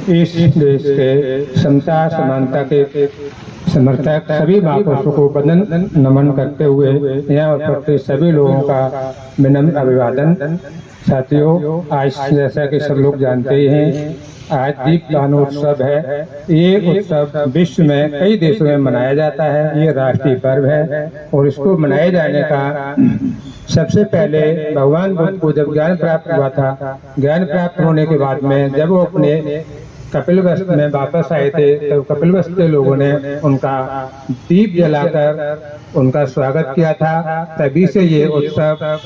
इस देश के समता समानता के समर्थक सभी महापुरुषों को वंदन नमन करते हुए यहाँ उपस्थित सभी लोगों का विनम्र अभिवादन। साथियों, आज जैसा कि सब लोग जानते ही हैं, आज दीपदान उत्सव है। ये उत्सव विश्व में कई देशों में मनाया जाता है। ये राष्ट्रीय पर्व है और इसको मनाए जाने का सबसे पहले भगवान बुद्ध को जब ज्ञान प्राप्त हुआ था, ज्ञान प्राप्त होने के बाद में जब वो अपने कपिलवस्तु में वापस आए थे, तो कपिलवस्तु के लोगों ने उनका दीप जलाकर उनका स्वागत किया था। तभी से ये उत्सव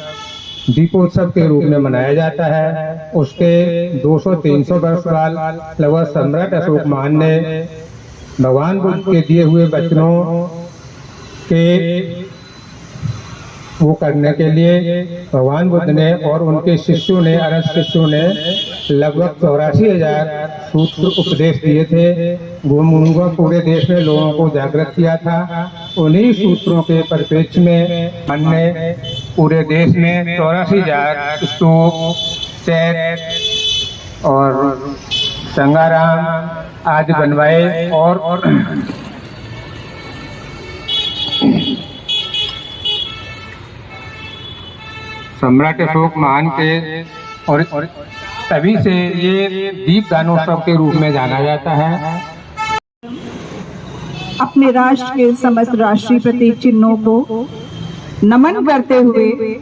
दीपोत्सव के रूप में मनाया जाता है। उसके 200-300 वर्ष बाद लगभग सम्राट अशोक महान ने भगवान बुद्ध के दिए हुए वचनों के वो करने के लिए भगवान बुद्ध ने और उनके शिष्यों ने, अरस शिष्यों ने लगभग 84,000 सूत्र उपदेश दिए थे। उनको पूरे देश में लोगों को जागृत किया था। उन्हीं सूत्रों के परिप्रेक्ष्य में हमने पूरे देश में 84,000 स्तूप, चैत और संगाराम आदि बनवाए और सम्राट अशोक महान के और तभी से ये दीपदानोत्सव के रूप में जाना जाता है। अपने राष्ट्र के समस्त राष्ट्रीय प्रतीक चिन्हों को नमन करते हुए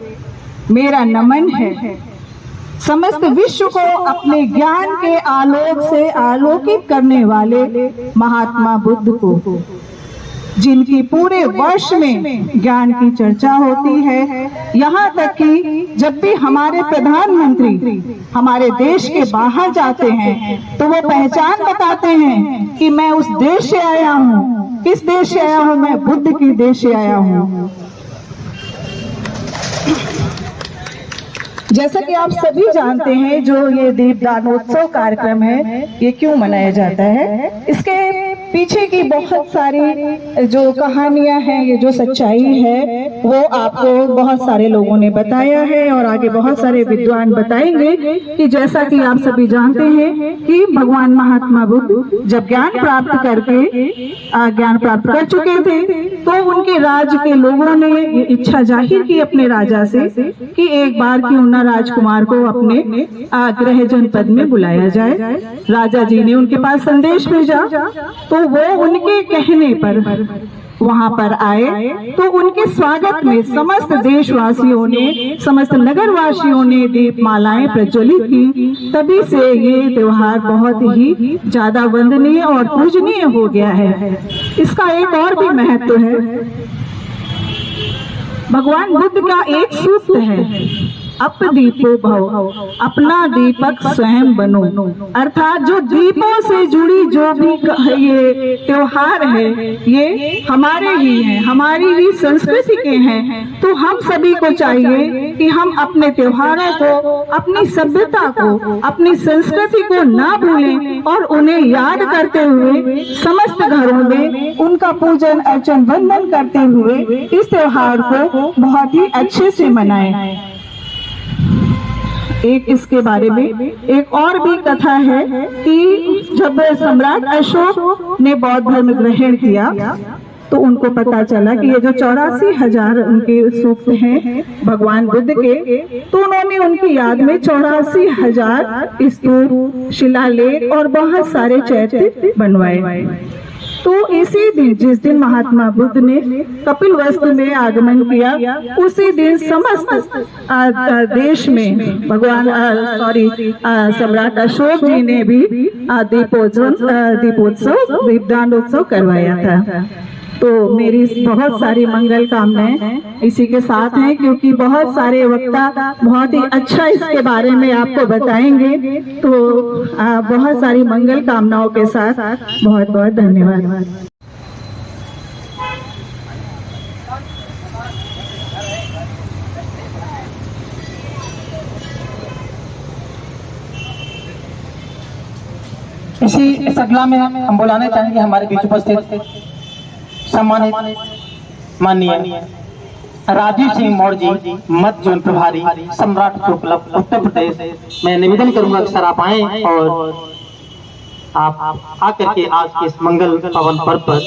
मेरा नमन है समस्त विश्व को अपने ज्ञान के आलोक से आलोकित करने वाले महात्मा बुद्ध को, जिनकी पूरे वर्ष में ज्ञान की चर्चा होती है। यहाँ तक कि जब भी हमारे प्रधानमंत्री हमारे देश के बाहर जाते हैं तो वो पहचान बताते हैं कि मैं उस देश से आया हूँ। किस देश से आया हूँ? मैं बुद्ध की देश से आया हूँ। जैसा कि आप सभी जानते हैं, जो ये दीपदानोत्सव कार्यक्रम है, ये क्यों मनाया जाता है, इसके पीछे की बहुत सारी जो कहानियां हैं, ये जो सच्चाई है, वो आपको बहुत सारे लोगों ने बताया है और आगे बहुत सारे विद्वान बताएंगे कि जैसा कि आप सभी जानते हैं कि भगवान महात्मा बुद्ध जब ज्ञान प्राप्त कर चुके थे, तो उनके राज्य के लोगों ने ये इच्छा जाहिर की अपने राजा से कि एक बार क्यों न राजकुमार को अपने गृह जनपद में बुलाया जाए। राजा जी ने उनके पास संदेश भेजा, तो वो उनके कहने पर वहां पर आए। तो उनके स्वागत में समस्त देशवासियों ने, समस्त नगरवासियों ने दीपमालाएं प्रज्वलित की। तभी से ये त्योहार बहुत ही ज्यादा वंदनीय और पूजनीय हो गया है। इसका एक और भी महत्व है। भगवान बुद्ध का एक सूत्र है, अप दीपो भव, अपना दीपक स्वयं बनो। अर्थात जो दीपों से जुड़ी जो भी ये त्योहार है, ये हमारे ही हैं, हमारी ही संस्कृति के हैं। तो हम सभी को चाहिए कि हम अपने त्योहारों को, अपनी सभ्यता को, अपनी संस्कृति को ना भूलें और उन्हें याद करते हुए समस्त घरों में उनका पूजन अर्चन वंदन करते हुए इस त्योहार को बहुत ही अच्छे से मनाएं। एक इसके बारे में एक और भी कथा है कि जब सम्राट अशोक ने बौद्ध धर्म ग्रहण किया, तो उनको पता चला कि ये जो 84,000 उनके सूक्त हैं भगवान बुद्ध के, तो उन्होंने उनकी याद में 84,000 स्तूप, शिलालेख और बहुत सारे चैत्य बनवाए। तो इसी दिन, जिस दिन महात्मा बुद्ध ने कपिलवस्तु में आगमन किया, उसी दिन समस्त देश में सम्राट अशोक जी ने भी दीपोत्सव दीपदानोत्सव करवाया था। तो मेरी बहुत सारी मंगल कामनाएं इसी के साथ हैं, क्योंकि बहुत सारे वक्ता बहुत ही अच्छा इसके बारे में आपको बताएंगे। तो बहुत सारी मंगल कामनाओं के साथ बहुत बहुत धन्यवाद। इसी श्रृंखला में हम बुलाना चाहेंगे हमारे बीच उपस्थित सम्मानित माननीय राजीव सिंह मौर्य जी, मध्य जोन प्रभारी, सम्राट अशोक क्लब, उत्तर प्रदेश। मैं निवेदन करूंगा कि सर आप आए और आप आकर के आज के इस मंगल पवन पर्व पर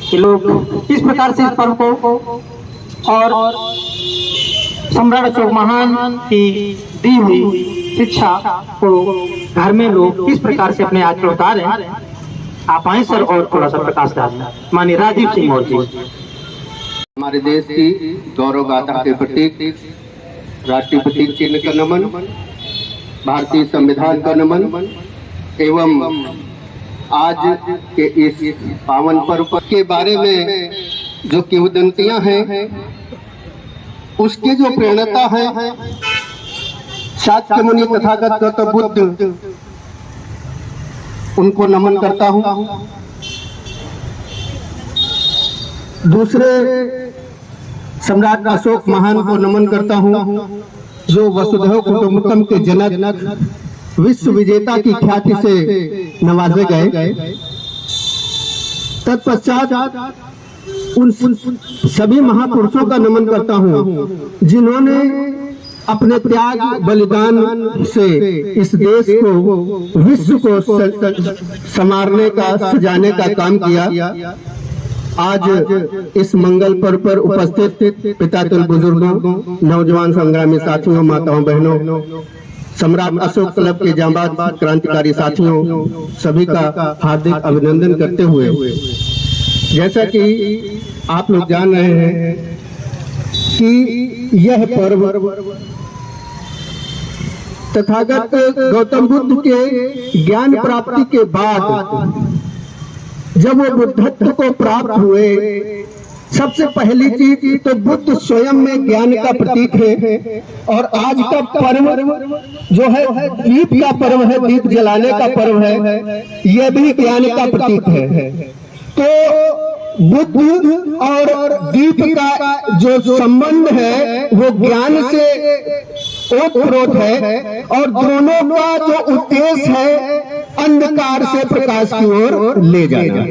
कि लोग इस प्रकार से इस पर्व को और सम्राट अशोक महान की दी हुई शिक्षा को घर में लोग किस प्रकार से अपने आचरण उतारें, आप आए सर और थोड़ा सा प्रकाश डालें। माननीय राजीव सिंह मौर्य जी। हमारे देश की गौरव गाथा के प्रतीक राष्ट्रीय प्रतीक चिन्ह का नमन, भारतीय संविधान का नमन एवं आज के इस पावन पर्व के बारे में जो किंवदंतियां हैं, उसके जो प्रेरणता है शाक्य मुनि तथागत गौतम बुद्ध, उनको नमन करता हूं। दूसरे सम्राट अशोक महान को नमन करता हूं, जो वसुधैव कुटुंबकम के जनक, विश्व विजेता की ख्याति से नवाजे गए। तत्पश्चात उन सभी महापुरुषों का नमन करता हूं जिन्होंने अपने त्याग बलिदान से इस देश को, विश्व को संवारने का, सजाने का काम किया। आज इस मंगल पर्व पर उपस्थित पितातुल बुजुर्गों, नौजवान संग्रामी साथियों, माताओं बहनों, सम्राट अशोक क्लब के जांबाज क्रांतिकारी साथियों, सभी का हार्दिक अभिनंदन करते हुए, जैसा कि आप लोग जान रहे हैं कि यह पर्व तथागत गौतम बुद्ध के ज्ञान प्राप्ति के बाद जब वो बुद्धत्व को प्राप्त हुए, सबसे पहली चीज तो बुद्ध स्वयं में ज्ञान का प्रतीक है। और आज का पर्व जो है दीप का पर्व है, दीप जलाने का पर्व है, यह भी ज्ञान का प्रतीक है। तो बुद्ध और दीप का जो संबंध है वो ज्ञान से ओतप्रोत है, और दोनों का जो उद्देश्य है अंधकार से प्रकाश की ओर ले जाना।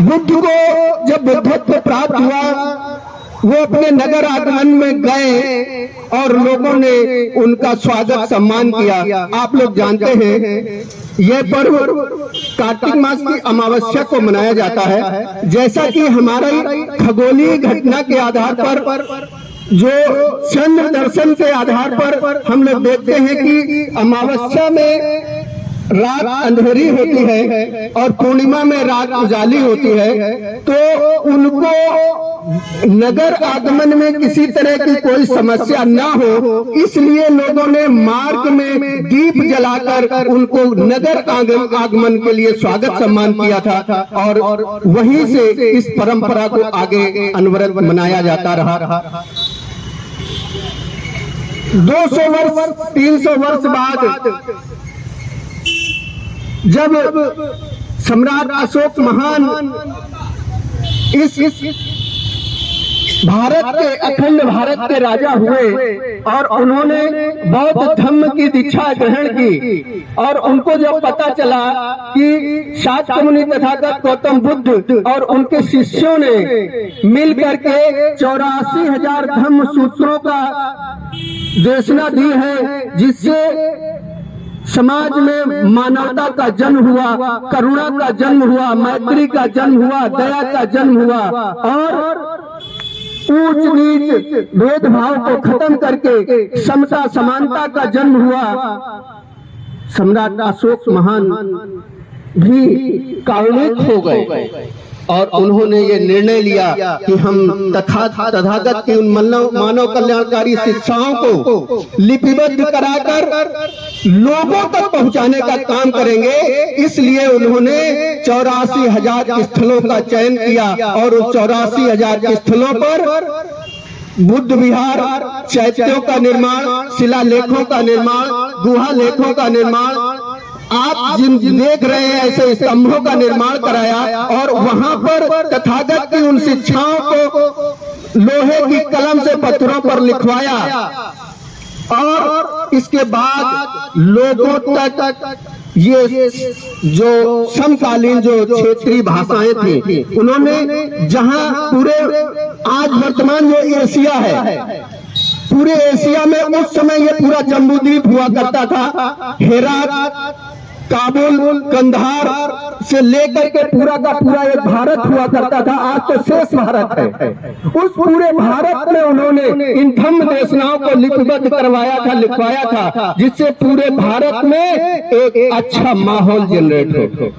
बुद्ध को जब बुद्धत्व प्राप्त हुआ, वो अपने नगर आगमन में गए और लोगों ने उनका स्वागत सम्मान किया। आप लोग जानते हैं यह पर्व कार्तिक मास की अमावस्या को मनाया जाता है। जैसा कि हमारा खगोलीय घटना के आधार पर, जो चंद्र दर्शन के आधार पर हम लोग देखते हैं कि अमावस्या में रात अंधेरी होती है और पूर्णिमा में रात उजाली होती है। तो उनको नगर आगमन में किसी तरह की कोई समस्या ना हो, इसलिए लोगों ने मार्ग में दीप जलाकर उनको नगर आगमन के लिए स्वागत सम्मान किया था। और वहीं से इस परंपरा को आगे अनवरत मनाया जाता रहा। 200 वर्ष 300 वर्ष बाद जब सम्राट अशोक महान इस भारत के, अखंड भारत के राजा हुए और उन्होंने बौद्ध धर्म की दीक्षा ग्रहण की, और उनको जब पता चला कि शाक्य मुनि तथागत गौतम बुद्ध और उनके शिष्यों ने मिल करके 84,000 धर्म सूत्रों का देशना दी है, जिससे समाज में मानवता का जन्म हुआ, करुणा का जन्म हुआ, मैत्री का जन्म हुआ, दया का जन्म हुआ और ऊंच नीच भेदभाव को खत्म करके समता समानता का जन्म हुआ। सम्राट अशोक महान भी कारुणिक हो गए और उन्होंने ये निर्णय लिया कि हम तथागत की उन मानव कल्याणकारी शिक्षाओं को लिपिबद्ध कराकर लोगों तक पहुंचाने का काम करेंगे। इसलिए उन्होंने 84,000 स्थलों का चयन किया और उन 84,000 स्थलों पर बुद्ध विहार, चैत्यों का निर्माण, शिलालेखों का निर्माण, गुहा लेखों का निर्माण, आप जिन देख रहे हैं ऐसे स्तंभों का निर्माण कराया और वहां पर तथागत की उन शिक्षाओं को लोहे की कलम से पत्थरों पर लिखवाया और इसके बाद लोगों तक ये जो समकालीन जो क्षेत्रीय भाषाएं थी उन्होंने जहां पूरे आज वर्तमान जो एशिया है, पूरे एशिया में उस समय ये पूरा जम्बूद्वीप हुआ करता था। हेरात, काबुल, कंधार से लेकर के पूरा का पूरा एक भारत हुआ करता था। आज तो शेष भारत है। उस पूरे भारत में उन्होंने इन धम्म देशनाओं को लिपिबद्ध करवाया था, लिखवाया था, जिससे पूरे भारत में एक अच्छा माहौल जनरेट हो।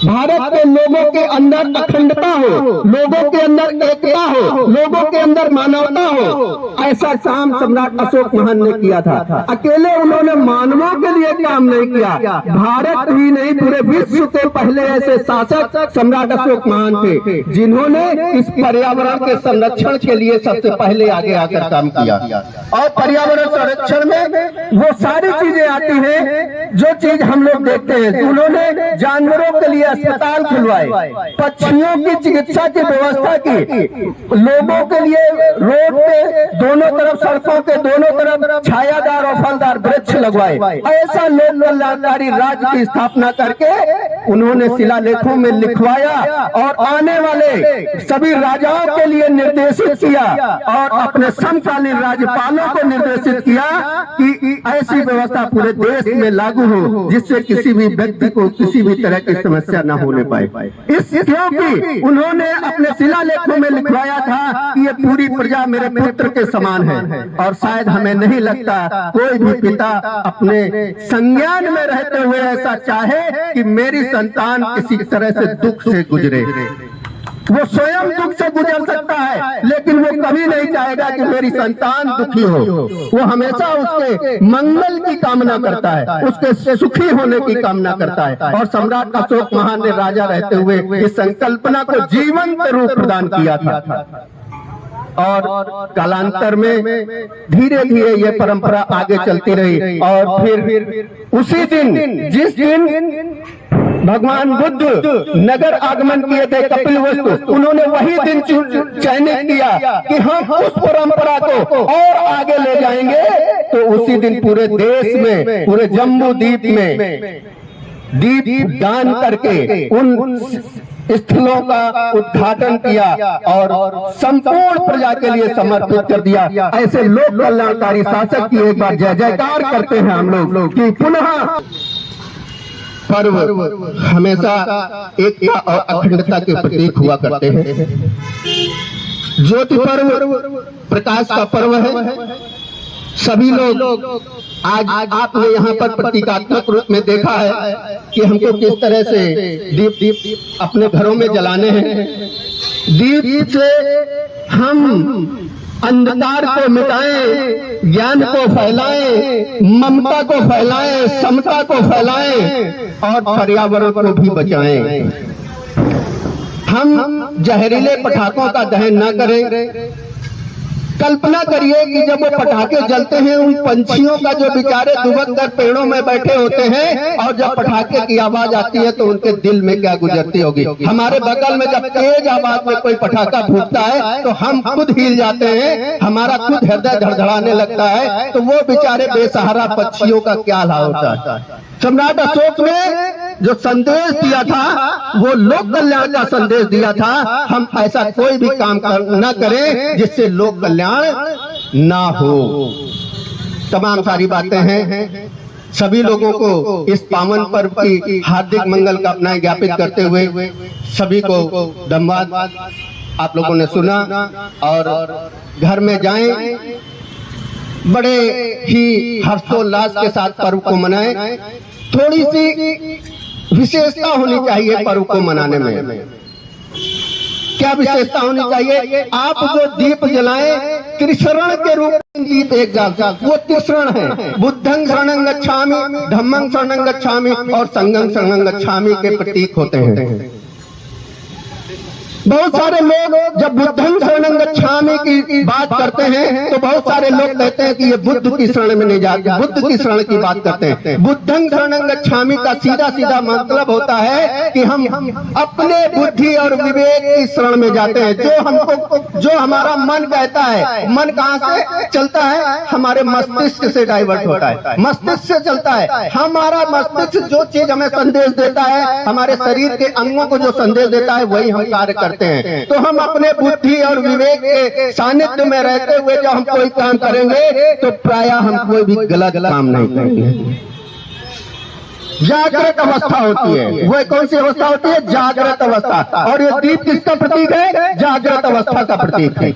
भारत के लोगों के अंदर अखंडता हो, लोगों के अंदर एकता हो, लोगों के अंदर मानवता हो, ऐसा काम सम्राट अशोक महान ने किया था। अकेले उन्होंने मानवों के लिए काम नहीं किया, भारत ही नहीं पूरे विश्व के पहले ऐसे शासक सम्राट अशोक महान थे जिन्होंने इस पर्यावरण के संरक्षण के लिए सबसे पहले आगे आकर काम किया। और पर्यावरण संरक्षण में वो सारी चीजें आती हैं जो चीज हम लोग देखते हैं। उन्होंने जानवरों के लिए अस्पताल खुलवाए, पक्षियों की चिकित्सा की व्यवस्था की, लोगों के लिए रोड पे दोनों तरफ, सड़कों के दोनों तरफ छायादार और फलदार वृक्ष लगवाए। ऐसा लोक कल्याणकारी राज्य की स्थापना करके उन्होंने शिलालेखों में लिखवाया और आने वाले सभी राजाओं के लिए निर्देशित किया और अपने समकालीन राज्यपालों को निर्देशित किया कि ऐसी व्यवस्था पूरे देश में लागू हो जिससे किसी भी व्यक्ति को किसी भी तरह की समस्या न होने पाए। इस क्योंकि उन्होंने अपने शिलालेखों में लिखवाया था कि ये पूरी प्रजा मेरे पुत्र के समान है और शायद हमें नहीं लगता कोई भी पिता अपने संज्ञान में रहते हुए ऐसा चाहे कि मेरी संतान किसी तरह से दुख से गुजरे। वो स्वयं दुख से गुजर सकता है लेकिन वो कभी नहीं चाहेगा कि मेरी संतान दुखी हो। वो हमेशा उसके मंगल की कामना करता है, उसके सुखी होने की कामना करता है। और सम्राट अशोक महान ने राजा रहते हुए इस संकल्पना को जीवंत रूप प्रदान किया था और कालांतर में धीरे धीरे ये परंपरा आगे चलती रही। और फिर उसी दिन जिस दिन भगवान बुद्ध नगर आगमन किए थे कपिलवस्तु, उन्होंने वही दिन चयनित किया कि हम उस परंपरा को और आगे ले जाएंगे। तो उसी दिन पूरे देश में, पूरे जम्बूद्वीप में दीप दान करके उन स्थलों का उद्घाटन किया और संपूर्ण प्रजा के लिए समर्पित कर दिया। ऐसे लोक कल्याणकारी शासक की एक बार जय जयकार करते हैं हम लोग कि पुनः पर्व हमेशा एकता और अखंडता के प्रतीक हुआ करते हैं। ज्योति पर्व प्रकाश का पर्व है। सभी लोग आज आपने यहाँ पर प्रतीकात्मक रूप में देखा है कि हमको किस तरह से दीप अपने घरों में जलाने हैं। दीप से हम अंधकार को मिटाएं, ज्ञान को फैलाएं, ममता को फैलाएं, समता को फैलाएं और पर्यावरण को भी बचाएं। हम जहरीले पटाखों का दहन न करें। कल्पना करिए कि जब वो पटाखे जलते हैं उन पंछियों का जो बेचारे दुबक कर पेड़ों में बैठे होते हैं और जब पटाखे की आवाज आती है तो उनके दिल में क्या गुजरती होगी। हमारे बगल में जब तेज आवाज में कोई पटाखा फूटता है तो हम खुद हिल जाते हैं, हमारा खुद हृदय धड़धड़ाने लगता है। तो वो बेचारे बेसहारा पक्षियों का क्या हाल होता है। सम्राट अशोक ने जो संदेश दिया था वो लोक कल्याण का संदेश दिया था। हम ऐसा कोई भी काम न करें जिससे लोक कल्याण ना हो। तमाम सारी बातें हैं। सभी लोगों को इस पावन पर्व की हार्दिक मंगल कामनाएं ज्ञापित करते हुए सभी को धन्यवाद। आप लोगों ने सुना और घर में जाएं, बड़े ही हर्षोल्लास के साथ पर्व को मनाएं। थोड़ी सी विशेषता होनी चाहिए पर्व को मनाने में। क्या विशेषता होनी चाहिए? आप जो दीप जलाएं त्रिशरण के रूप में दीप एक जाता, वो त्रिशरण है। बुद्धं शरणं गच्छामि, धम्मं शरणं गच्छामि और संघं शरणं गच्छामि के प्रतीक होते हैं। बहुत सारे लोग जब बुद्धं शरणं गच्छामि की बात करते हैं तो बहुत सारे लोग कहते हैं कि ये बुद्ध की शरण में नहीं जाते, बुद्ध की शरण की बात करते हैं। बुद्धं शरणं गच्छामि का सीधा सीधा मतलब होता है कि हम अपने बुद्धि और विवेक की शरण में जाते हैं। जो हमारा मन कहता है, मन कहाँ से चलता है? हमारे मस्तिष्क से डाइवर्ट होता है, मस्तिष्क से चलता है। हमारा मस्तिष्क जो चीज हमें संदेश देता है, हमारे शरीर के अंगों को जो संदेश देता है, वही हम कार्य करते हैं। तो हम अपने बुद्धि और विवेक के सानिध्य में रहते हुए जब हम कोई काम करेंगे तो प्रायः हम कोई भी गलत काम नहीं करेंगे। जागृत अवस्था होती है। वो कौन सी अवस्था होती है? जागृत अवस्था। और ये दीप किसका प्रतीक है? जागृत अवस्था का प्रतीक है।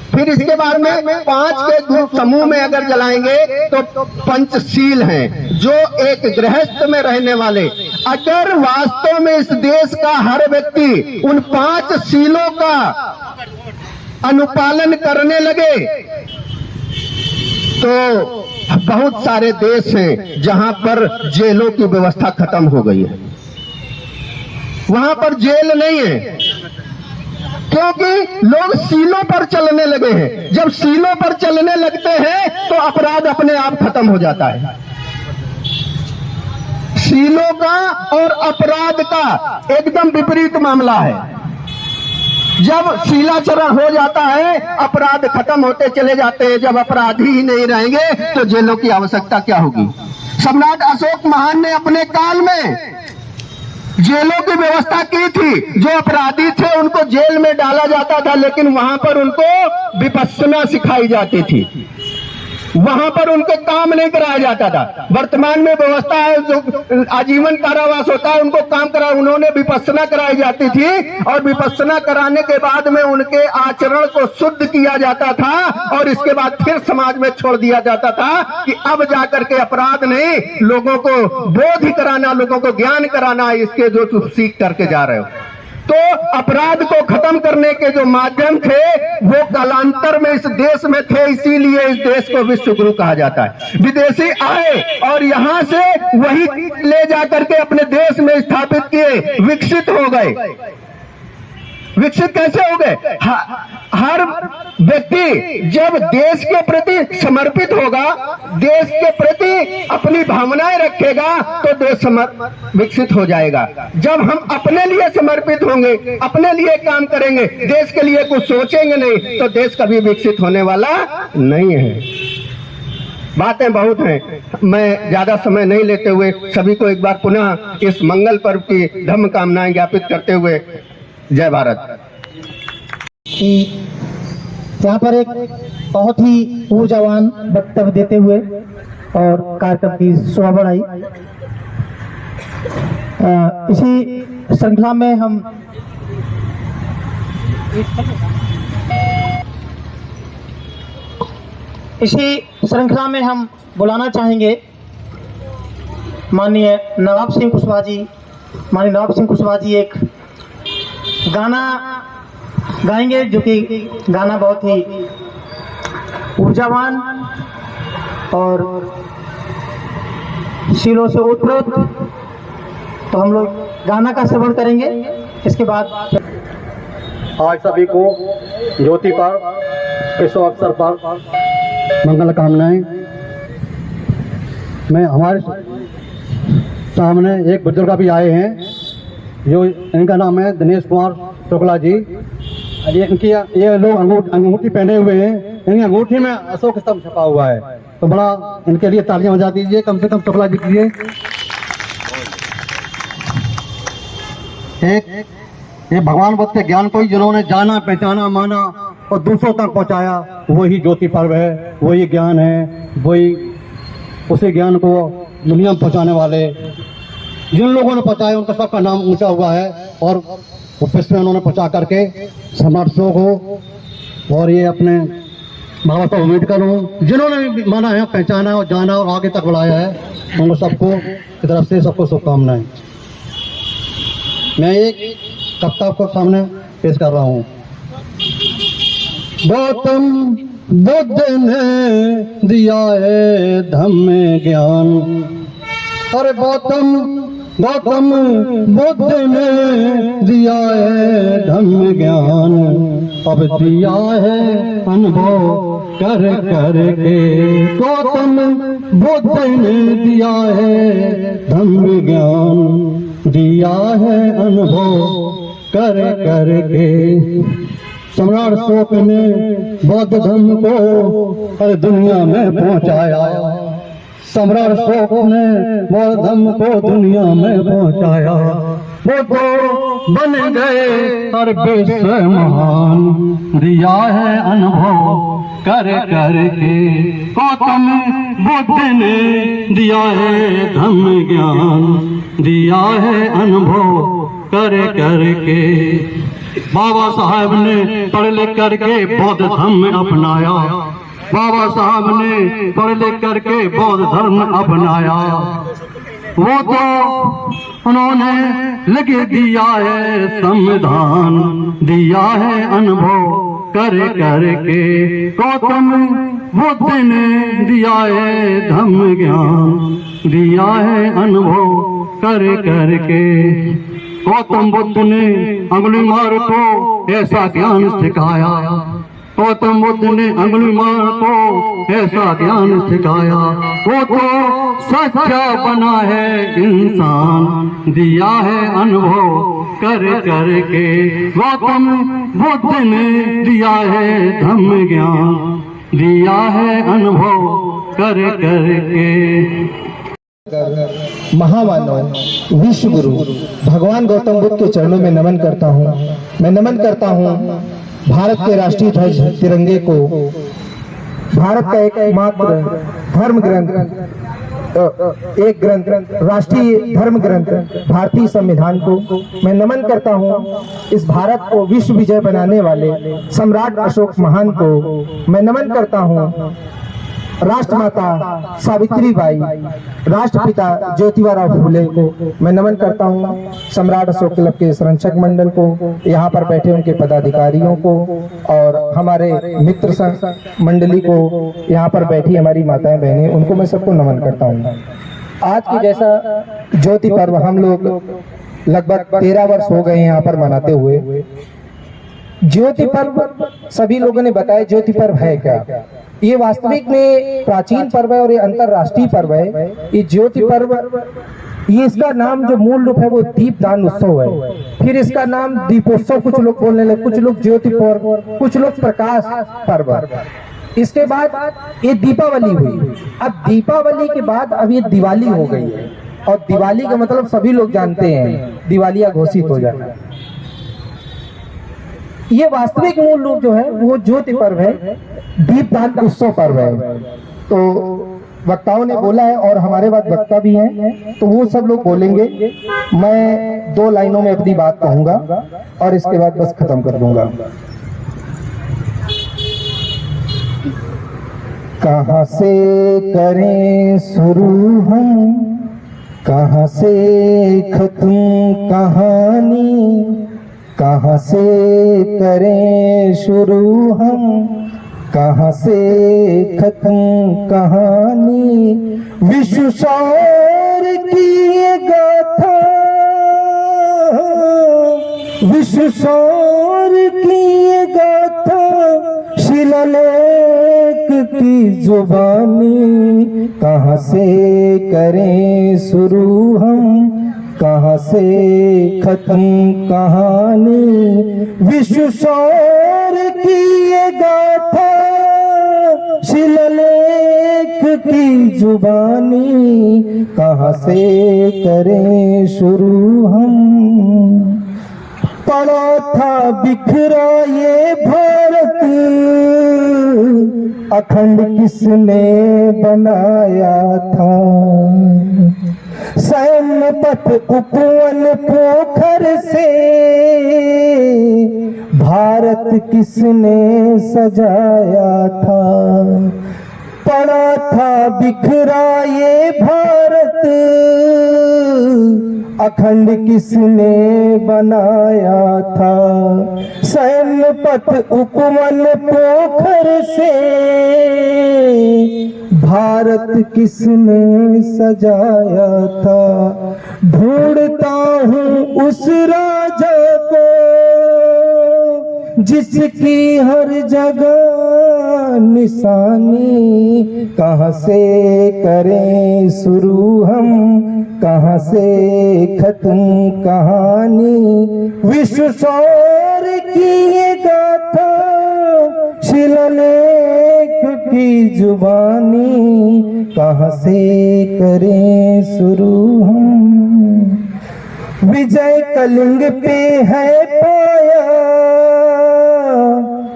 फिर इसके बाद में 5 के ग्रुप समूह में अगर जलाएंगे तो पंचशील हैं, जो एक गृहस्थ में रहने वाले, अगर वास्तव में इस देश का हर व्यक्ति उन 5 शीलों का अनुपालन करने लगे तो बहुत सारे देश हैं जहां पर जेलों की व्यवस्था खत्म हो गई है। वहां पर जेल नहीं है क्योंकि लोग शीलों पर चलने लगे हैं। जब शीलों पर चलने लगते हैं तो अपराध अपने आप खत्म हो जाता है। शीलों का और अपराध का एकदम विपरीत मामला है। जब शीलाचरण हो जाता है, अपराध खत्म होते चले जाते हैं। जब अपराधी ही नहीं रहेंगे तो जेलों की आवश्यकता क्या होगी? सम्राट अशोक महान ने अपने काल में जेलों की व्यवस्था की थी। जो अपराधी थे उनको जेल में डाला जाता था, लेकिन वहां पर उनको विपश्यना सिखाई जाती थी, वहां पर उनके काम नहीं कराया जाता था। वर्तमान में व्यवस्था है जो आजीवन कारावास होता है, उनको काम करा, उन्होंने विपश्यना कराई जाती थी और विपश्यना कराने के बाद में उनके आचरण को शुद्ध किया जाता था और इसके बाद फिर समाज में छोड़ दिया जाता था कि अब जाकर के अपराध नहीं, लोगों को बोध कराना, लोगों को ज्ञान कराना, इसके जो तुम सीख करके जा रहे हो। तो अपराध को खत्म करने के जो माध्यम थे वो कालांतर में इस देश में थे, इसीलिए इस देश को विश्व गुरु कहा जाता है। विदेशी आए और यहां से वही ले जाकर के अपने देश में स्थापित किए, विकसित हो गए। विकसित कैसे हो गए? हर व्यक्ति जब देश के प्रति समर्पित होगा, देश के प्रति अपनी भावनाएं रखेगा तो देश विकसित हो जाएगा। जब हम अपने लिए समर्पित होंगे, अपने लिए काम करेंगे, देश के लिए कुछ सोचेंगे नहीं, तो देश कभी विकसित होने वाला नहीं है। बातें बहुत हैं, मैं ज्यादा समय नहीं लेते हुए सभी को एक बार पुनः इस मंगल पर्व की धम्म कामनाएं ज्ञापित करते हुए जय भारत। यहाँ पर एक बहुत ही ऊर्जावान वक्तव्य देते हुए और कार्यक्रम की शोभा बढ़ाई। इसी श्रृंखला में हम बुलाना चाहेंगे माननीय नवाब सिंह कुशवाहा जी। माननीय नवाब सिंह कुशवाहा जी एक गाना गाएंगे जो कि गाना बहुत ही ऊर्जावान और शीलों से ओतप्रोत। तो हम लोग गाना का श्रवण करेंगे। इसके बाद आज सभी को ज्योति पर्व के शुभ अवसर पर मंगल कामनाएं। मैं हमारे सामने एक बुजुर्ग भी आए हैं, जो इनका नाम है दिनेश कुमार शुक्ला जी। ये लोग अंगूठी पहने हुए हैं, इनकी अंगूठी में अशोक स्तंभ छपा हुआ है, तो बड़ा इनके लिए तालियां बजा दीजिए कम से कम शुक्ला जी के लिए। ये भगवान बुद्ध के ज्ञान को ही जिन्होंने जाना, पहचाना, माना और दूसरों तक पहुंचाया, वही ज्योति पर्व है, वही ज्ञान है, वही उसी ज्ञान को दुनिया में पहुंचाने वाले, जिन लोगों ने पहुंचाया उनका सबका नाम ऊंचा हुआ है और वो विश्व में उन्होंने पहुंचा करके सम्राट अशोक हो और ये अपने बाबा साहब अम्बेडकर हो, जिन्होंने भी माना है, पहचाना और जाना और आगे तक बढ़ाया है, उनको सबको की तरफ से सबको शुभकामनाएं। मैं एक कविता आपको सामने पेश कर रहा हूँ। गौतम बुद्ध ने दिया है धम्म ज्ञान, अरे गौतम बुद्ध ने दिया है धम्म ज्ञान, अब दिया है अनुभव कर कर के। गौतम बुद्ध ने दिया है धम्म ज्ञान, दिया है अनुभव कर कर के। सम्राट अशोक ने बौद्ध धर्म को हर दुनिया में पहुंचाया, सम्राट अशोक ने बौद्ध धर्म को दुनिया में पहुंचाया। वो तो बन गए हर विश्व महान, दिया है अनुभव कर कर के। गौतम बुद्ध ने दिया है धम्म ज्ञान, दिया है अनुभव कर कर के। बाबा साहब ने पढ़ लिख करके बौद्ध धर्म अपनाया, बाबा साहब ने पढ़ लिख करके बौद्ध धर्म अपनाया। वो तो उन्होंने लिख दिया है संविधान, दिया है अनुभव कर कर के। गौतम बुद्ध ने दिया है धम्म ज्ञान, दिया है अनुभव कर कर के। गौतम बुद्ध ने अंगुलीमाल को ऐसा ज्ञान सिखाया, गौतम बुद्ध ने अंगुलीमाल को ऐसा ज्ञान सिखाया। वो तो सच्चा बना है इंसान, दिया है अनुभव कर कर के। गौतम बुद्ध ने दिया है धम्म ज्ञान, दिया है अनुभव कर कर के। महामानव विश्व गुरु भगवान गौतम बुद्ध के चरणों में नमन करता हूँ। मैं नमन करता हूँ भारत के राष्ट्रीय ध्वज तिरंगे को, भारत का एकमात्र धर्म ग्रंथ, एक ग्रंथ, राष्ट्रीय धर्म ग्रंथ भारतीय संविधान को मैं नमन करता हूँ। इस भारत को विश्व विजय बनाने वाले सम्राट अशोक महान को मैं नमन करता हूँ। राष्ट्रमाता सावित्रीबाई, राष्ट्रपिता ज्योतिबा फुले को मैं नमन करता हूँ। सम्राट अशोक क्लब के संरक्षक मंडल को, यहाँ पर बैठे उनके पदाधिकारियों को और हमारे मित्र मंडली को, यहाँ पर बैठी हमारी माताएं बहनें, उनको मैं सबको नमन करता हूँ। आज की जैसा ज्योति पर्व हम लोग लगभग 13 वर्ष हो गए यहाँ पर मनाते हुए। ज्योति पर्व सभी लोगों ने बताया ज्योति पर्व है क्या। ये वास्तविक में प्राचीन पर्व है और ये अंतरराष्ट्रीय पर्व है। ये ज्योति पर्व, ये इसका नाम जो मूल रूप है वो दीपदान उत्सव है। फिर इसका नाम दीपोत्सव कुछ लोग बोलने लगे, कुछ लोग ज्योति पर्व, कुछ लोग प्रकाश पर्व। इसके बाद ये दीपावली हुई। अब दीपावली के बाद अब ये दिवाली हो गई है और दिवाली का मतलब सभी लोग जानते हैं, दिवालिया घोषित हो जाना। ये वास्तविक मूल रूप जो है वो ज्योति पर्व है, दीपदान उत्सव पर्व है। तो वक्ताओं ने बोला है और हमारे बाद वक्ता भी हैं, तो वो सब लोग बोलेंगे। मैं 2 लाइनों में अपनी बात कहूंगा और इसके बाद बस खत्म कर दूंगा। कहां से करें शुरू हम, कहां से खत्म कहानी, कहां से करें शुरू हम, कहां से खत्म कहानी। विश्व शौर की ये गाथा, विश्व शौर की ये गाथा, शिलालेख की जुबानी। कहां से करें शुरू हम, कहां से खत्म कहानी। विश्व शौर की ये गाथा, शिलालेख की जुबानी। कहां से करें शुरू हम। पड़ा था बिखरा ये भारत, अखंड किसने बनाया था। सैन्य पथ उपवन पोखर से भारत किसने सजाया था। पड़ा था बिखरा ये भारत, अखंड किसने बनाया था। सैन्य पथ उपवन पोखर से भारत किसने सजाया था। ढूंढता हूँ उस राजा को जिसकी हर जगह निशानी। कहाँ से करें शुरू हम, कहाँ से खत्म कहानी। विश्व शौर की ये गाथा शिलालेख की जुबानी। कहाँ से करें शुरू हम। विजय कलिंग पे है पाया,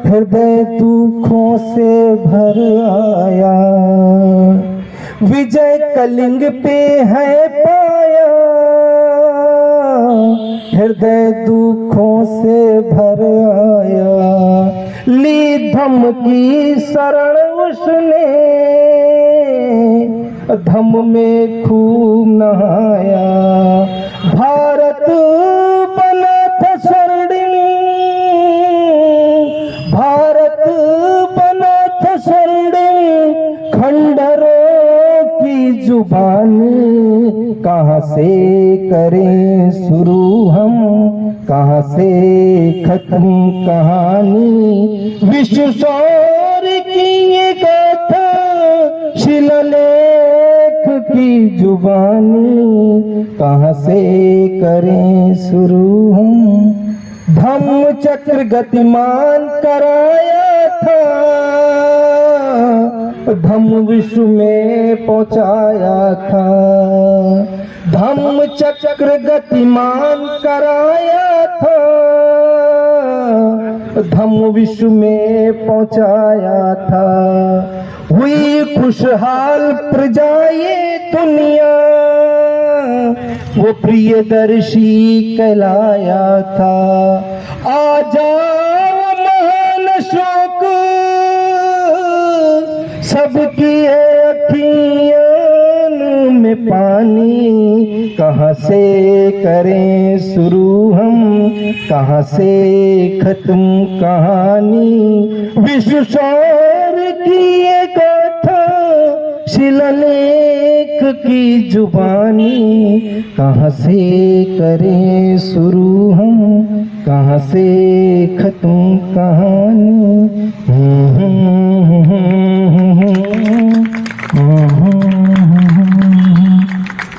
हृदय दुखों से भर आया। विजय कलिंग पे है पाया, हृदय दुखों से भर आया। ली धमकी शरण उसने, धम में खूब नहाया। भारत बना था स्वर्णिम, भारत बना था स्वर्णिम खंडरों की जुबानी। कहाँ से करें शुरू हम, कहाँ से खत्म कहानी। विश्व शौर की ये गाथा शिलालेख की जुबानी। कहाँ से करें शुरू हम। धम्म चक्र गतिमान कराया था, धम्म विश्व में पहुंचाया था। धम्म चक्र गतिमान कराया था, धम्म विश्व में पहुंचाया था। हुई खुशहाल प्रजा ये दुनिया, वो प्रियदर्शी कहलाया था। आ जाओ महान अशोक, सबकी है अखियाँ में पानी। कहाँ से करें शुरू हम, कहाँ से खत्म कहानी। विश्व शौर की ये गाथा शिलालेख की जुबानी। कहाँ से करें शुरू हम, कहाँ से खत्म कहानी।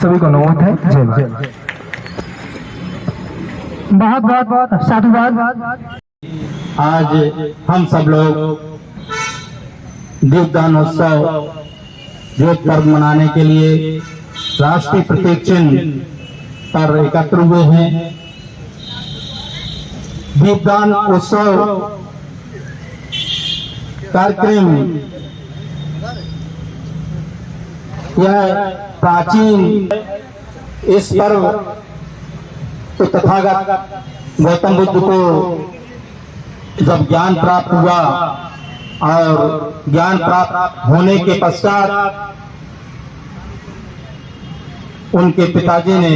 सभी को नमोद है। जय माता। बहुत बहुत बहुत साधुवाद। आज हम सब लोग दीपदान उत्सव ज्योत पर्व मनाने के लिए राष्ट्रीय प्रतीक चिन्ह पर एकत्र हुए हैं। दीपदान उत्सव कार्यक्रम यह प्राचीन इस पर्व तो तथागत गौतम बुद्ध को जब ज्ञान प्राप्त हुआ और ज्ञान प्राप्त होने के पश्चात उनके पिताजी ने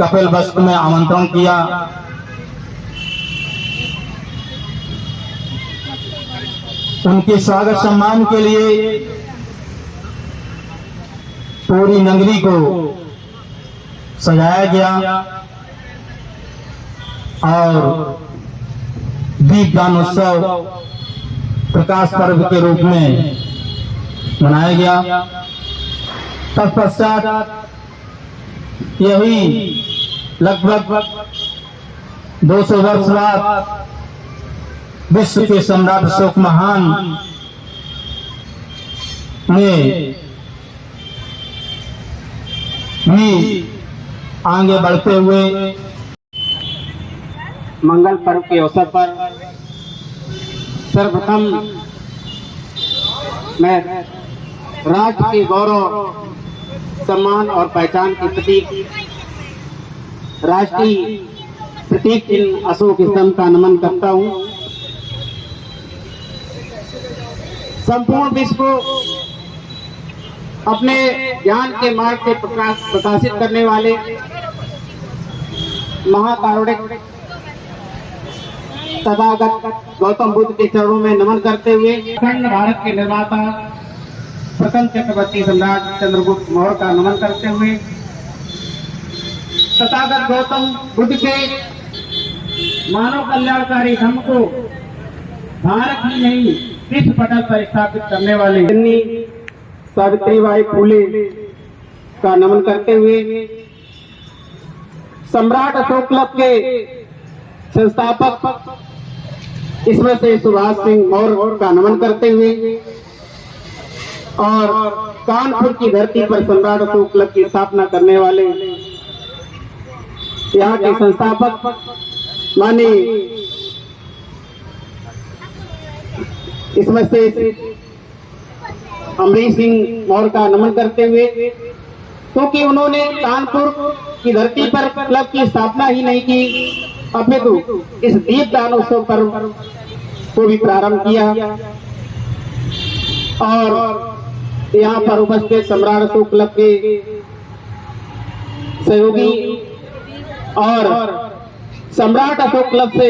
कपिलवस्तु में आमंत्रण किया। उनके स्वागत सम्मान के लिए पूरी नगरी को सजाया गया और दीपदान उत्सव प्रकाश पर्व के रूप में मनाया गया। तत्पश्चात यही लगभग 200 वर्ष बाद विश्व के सम्राट अशोक महान ने भी आगे बढ़ते हुए मंगल पर्व के अवसर पर सर्वप्रथम मैं राष्ट्र के गौरव, सम्मान और पहचान के प्रतीक राष्ट्रीय प्रतीक चिन्ह अशोक स्तंभ का नमन करता हूं। संपूर्ण विश्व को अपने ज्ञान के मार्ग से प्रकाशित करने वाले महाकारुणिक तथागत गौतम बुद्ध के चरणों में नमन करते हुए अखंड भारत के निर्माता प्रथम चक्रवर्ती सम्राट चंद्रगुप्त मौर्य का नमन करते हुए तथागत गौतम बुद्ध के मानव कल्याणकारी धर्म को भारत ही नहीं विश्व पटल पर स्थापित करने वाले सावित्रीबाई फुले का नमन करते हुए सम्राट अशोक क्लब के संस्थापक इसमें से सुभाष सिंह मौर्य का नमन करते हुए और कानपुर की धरती पर सम्राट अशोक क्लब की स्थापना करने वाले यहाँ के संस्थापक माननीय इसमें से अमरीश सिंह मौर्य का नमन करते हुए, क्योंकि उन्होंने कानपुर की धरती पर क्लब की स्थापना ही नहीं की, अपितु इस दीपदान उत्सव पर्व को भी प्रारंभ किया और यहाँ पर उपस्थित सम्राट अशोक क्लब के सहयोगी और सम्राट अशोक क्लब से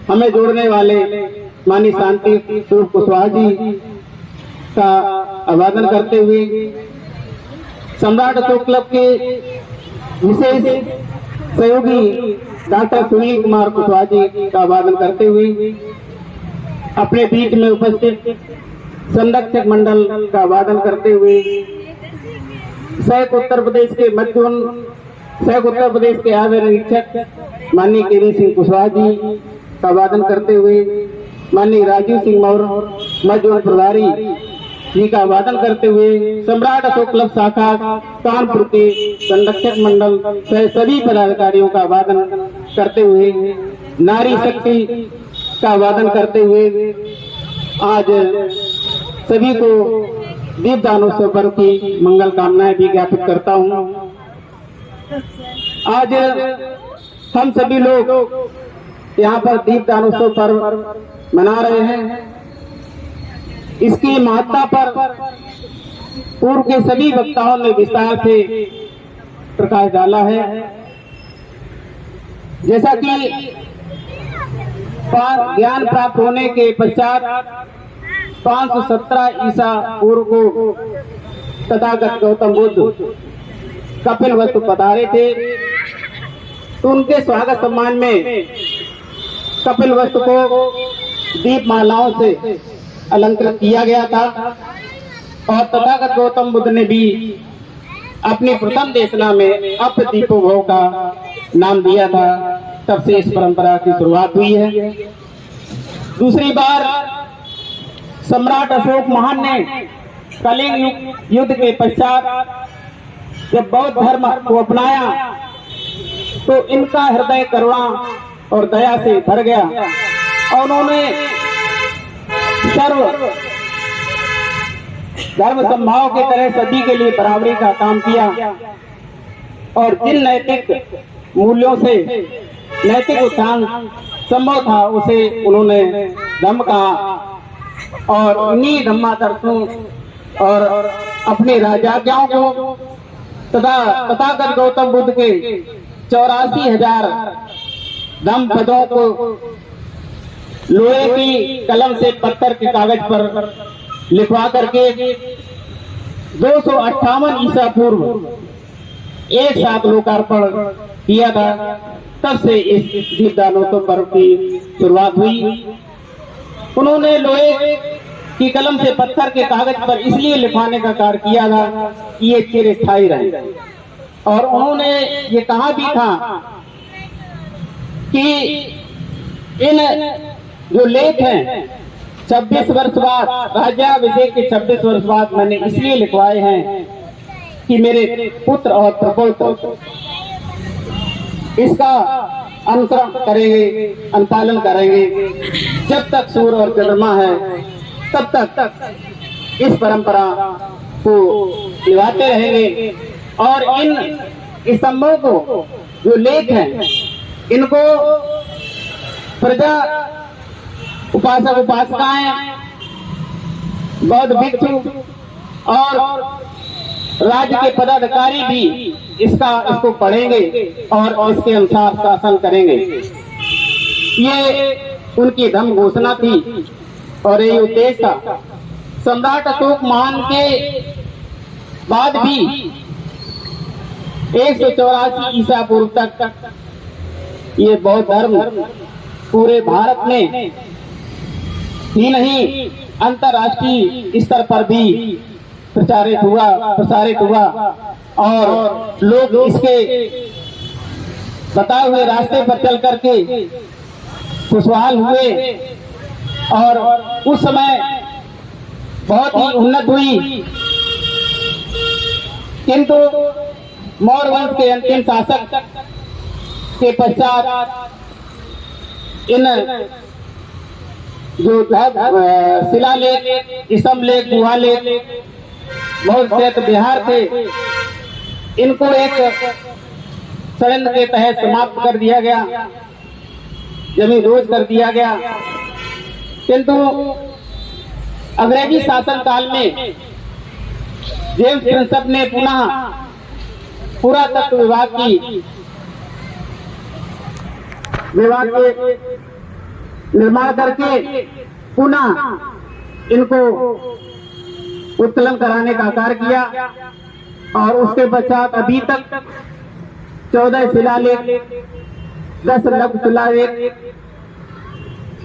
हमें जोड़ने वाले माननीय शांति स्वरूप कुशवाहा जी का अभिवादन करते हुए सम्राट अशोक क्लब के विशेष सहयोगी डॉक्टर सुनील कुमार कुशवाहा जी का अभिवादन करते हुए अपने बीच में उपस्थित संरक्षक मंडल का अभिवादन करते हुए सहक उत्तर प्रदेश के सहक उत्तर प्रदेश के आवे निरीक्षक माननीय केवी सिंह कुशवाहा जी का अभिवादन करते हुए माननीय राजीव सिंह मौर्य मध्य प्रभारी जी का अभिवादन करते हुए सम्राट अशोक क्लब शाखा कानपुर के संरक्षक मंडल सह सभी पदाधिकारियों का अभिवादन करते हुए नारी शक्ति का अभिवादन करते हुए आज सभी को दीपदानोत्सव पर्व की मंगल कामनाएं भी ज्ञापित करता हूं। आज हम सभी लोग यहाँ पर दीपदानोत्सव पर्व मना रहे हैं। इसकी महत्ता पर पूर्व के सभी वक्ताओं ने विस्तार से प्रकाश डाला है। जैसा कि ज्ञान प्राप्त होने के पश्चात 517 ईसा पूर्व को तथागत गौतम बुद्ध कपिल वस्तु पधारे थे, तो उनके स्वागत सम्मान में कपिल वस्तु को दीप मालाओं से अलंकृत किया गया था और तथागत गौतम बुद्ध ने भी अपनी प्रथम देशना में अप दीपोभव का नाम दिया था। तब से इस परंपरा की शुरुआत हुई है। दूसरी बार सम्राट अशोक महान ने कलिंग युद्ध के पश्चात जब बौद्ध धर्म को अपनाया तो इनका हृदय करुणा और दया से भर गया और उन्होंने सर्व धर्म समभाव की तरह सभी के लिए बराबरी का काम किया और जिन नैतिक मूल्यों से नैतिक उत्थान संभव था उसे उन्होंने धम्म कहा और उन्हीं धम्मादर्शों और अपने राजाज्ञाओं को तथा तथागत गौतम बुद्ध के 84,000 धम्म पदों को लोहे की कलम से पत्थर के कागज पर लिखवा करके 258 ईसा पूर्व एक साथ लोकार्पण किया था। तब से इस दीपदानोत्सव पर्व की शुरुआत हुई। उन्होंने लोहे की कलम से पत्थर के कागज पर इसलिए लिखवाने का कार्य किया था कि ये चिरस्थायी रहे और उन्होंने ये कहा भी था कि इन जो लेख हैं 26 वर्ष बाद राज्याभिषेक के 26 वर्ष बाद मैंने इसलिए लिखवाए हैं कि मेरे पुत्र और प्रपौत्र इसका अनुसरण करेंगे, अनुपालन करेंगे। जब तक सूर्य और चंद्रमा है तब तक इस परंपरा को निभाते रहेंगे और इन स्तंभों को जो लेख हैं इनको प्रजा उपासक उपासिकाएं बौद्ध भिक्षु और राज्य के पदाधिकारी भी इसको पढ़ेंगे और इसके अनुसार शासन करेंगे। ये उनकी धम्म घोषणा थी और ये उद्देश्य था। सम्राट अशोक महान के बाद भी 184 ईसा पूर्व तक ये बौद्ध धर्म पूरे भारत में ही नहीं अंतर्राष्ट्रीय स्तर पर भी प्रसारित हुआ और लोग इसके बताए हुए रास्ते पर चल करके खुशहाल हुए और उस समय बहुत ही उन्नत हुई। किंतु मौर्य वंश के अंतिम शासक के पश्चात इन जो शिलालेख स्तंभलेख गुहालेख बहुत से बिहार थे इनको एक षड्यंत्र के तहत समाप्त कर दिया गया, जमीन रोज कर दिया गया। किंतु अंग्रेजी शासन काल में जेम्स प्रिंसप ने पुनः पुरातत्व विभाग के निर्माण करके पुनः इनको उत्खनन कराने का कार्य किया और उसके पश्चात अभी तक 14 शिलालेख, 10 लघु शिलालेख,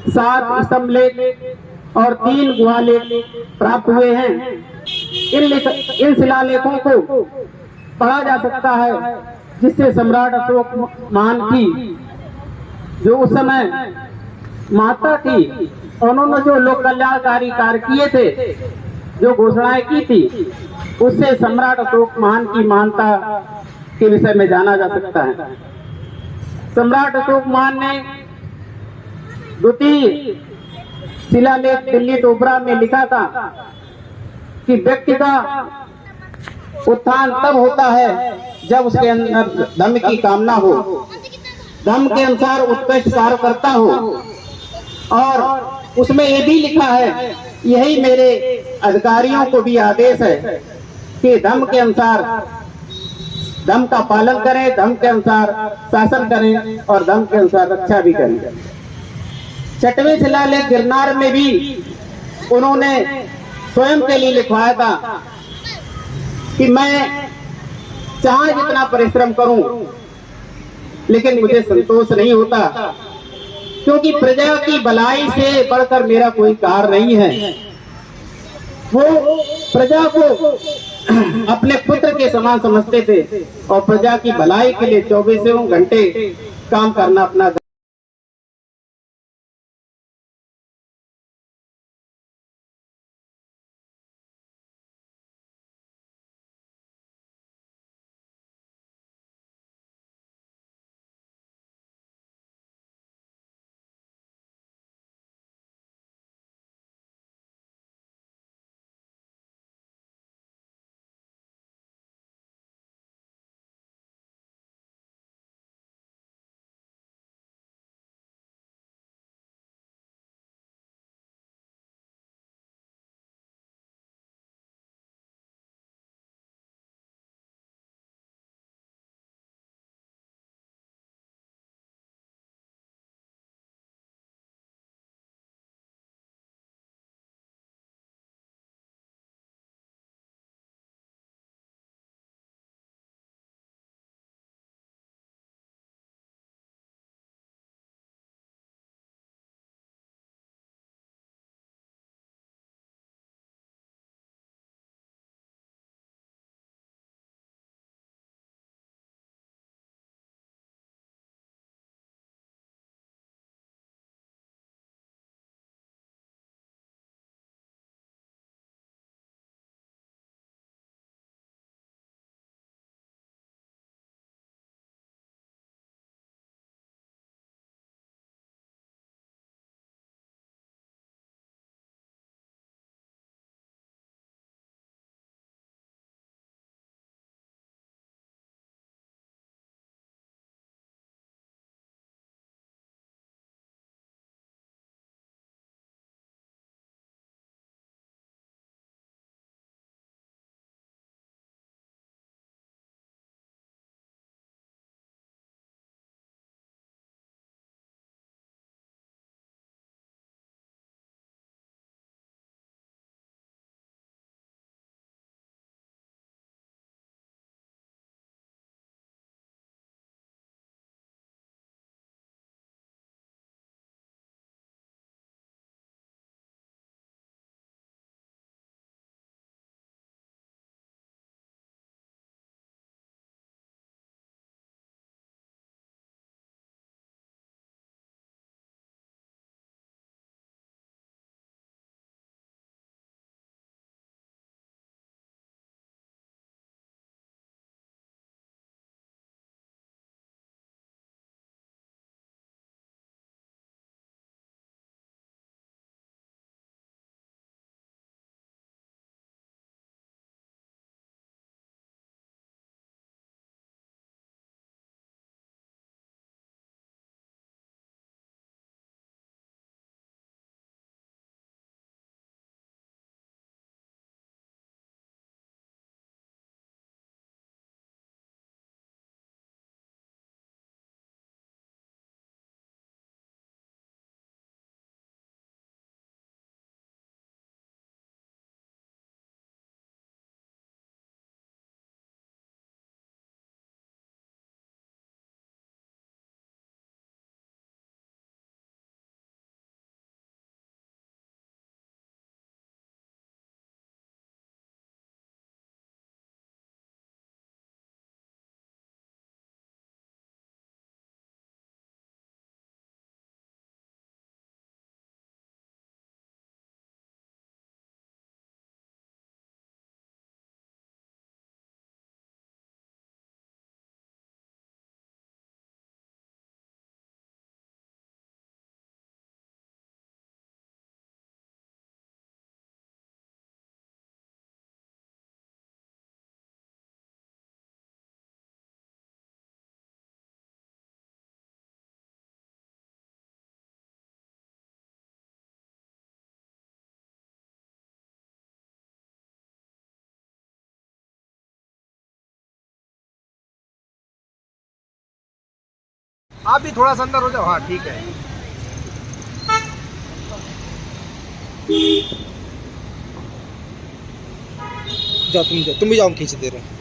7 स्तंभलेख और 3 गुहालेख प्राप्त हुए हैं। इन शिलालेखों को पढ़ा जा सकता है जिससे सम्राट अशोक महान की जो उस समय माता थी उन्होंने जो लोक कल्याणकारी कार्य किए थे, जो घोषणाएं की थी, उससे सम्राट अशोक महान की महानता के विषय में जाना जा सकता है। सम्राट अशोक महान ने द्वितीय शिलालेख दिल्ली टोपरा में लिखा था कि व्यक्ति का उत्थान तब होता है जब उसके अंदर धर्म की कामना हो, धर्म के अनुसार उत्कृष्ट कार्य करता हो। और उसमें ये भी लिखा है, यही मेरे अधिकारियों को भी आदेश है कि धर्म के अनुसार धर्म का पालन करें, धर्म के अनुसार शासन करें और धर्म के अनुसार रक्षा भी करें। 6वें शिलालेख गिरनार में भी उन्होंने स्वयं के लिए लिखवाया था कि मैं चाहे जितना परिश्रम करूं लेकिन मुझे संतोष नहीं होता, क्योंकि प्रजा की भलाई से बढ़कर मेरा कोई कार्य नहीं है। वो प्रजा को अपने पुत्र के समान समझते थे और प्रजा की भलाई के लिए 24 घंटे काम करना अपना आप भी थोड़ा सा अंदर हो जाओ। हाँ ठीक है। जाओ तुम भी जाओ, खींच दे रहे हो।